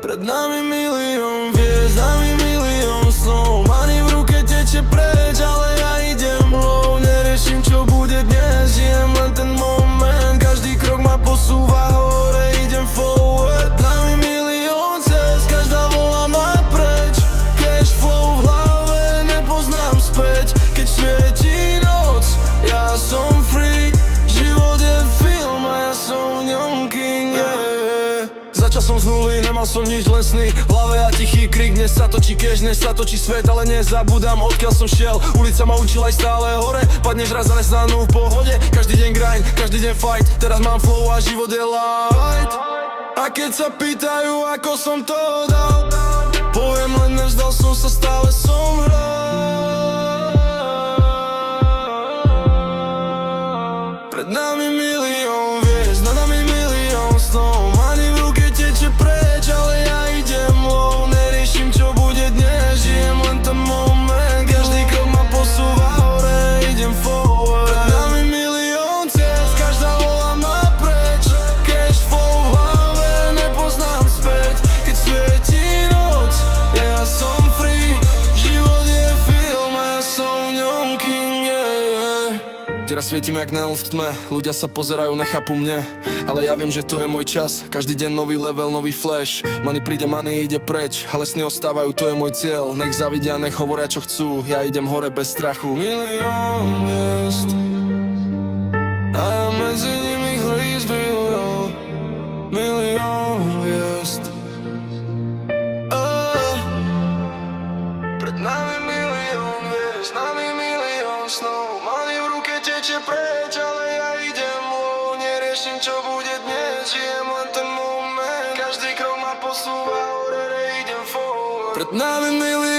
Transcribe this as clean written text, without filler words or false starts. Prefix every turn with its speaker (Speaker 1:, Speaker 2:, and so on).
Speaker 1: Pred nami milión hviezd, nami milión snov. Money v ruke teče preč, ale ja idem low. Neriešim čo bude dnes, žijem len ten moment. Každý krok ma posúva hore, idem forward. Pred nami milión cest, každá volá ma preč. Cash flow v hlave, nepoznám späť. Keď svietí noc, ja som free. Život je film a ja som v ňom king, yeah. Začal som z nuly, nemal som nič, len sny. V hlave a tichý krik, dnes sa točí cash, dnes sa točí svet. Ale nezabudám, odkiaľ som šiel. Ulica ma učila aj stále hore. Padneš raz zanesanú v pohode. Každý deň grind, každý deň fight. Teraz mám flow a život je light. A keď sa pýtajú, ako som to dal, poviem len, nevzdal som sa, stále som hral. Pred nami milión hviezd, nad nami milión snov. Money v ruke teče preč, ale ja idem low. Neriešim čo bude dnes, žijem len ten moment. Každý krok ma posúva hore, idem forward. Pred nami milión cest, každá volá ma preč. Cash flow v hlave, nepoznám späť. Keď svietí noc, ja som free. Život je film a ja som v ňom king, yeah. Teraz svietime jak neon v tme, ľudia sa pozerajú, nechápu mne. Ale ja viem, že to je môj čas, každý deň nový level, nový flash. Money príde, money ide preč, ale sny ostávajú, to je môj cieľ. Nech zavidia, nech hovoria čo chcú, ja idem hore bez strachu. Milión hviezd a ja medzi nimi hrízby, milión hviezd. Pred nami milión hviezd, nami milión snov. Money v ruke teče preč, ale ja idem low. Neriešim čo bude dnes, žijem len ten moment. Každý krok ma posúva hore, idem forward. Pred nami milión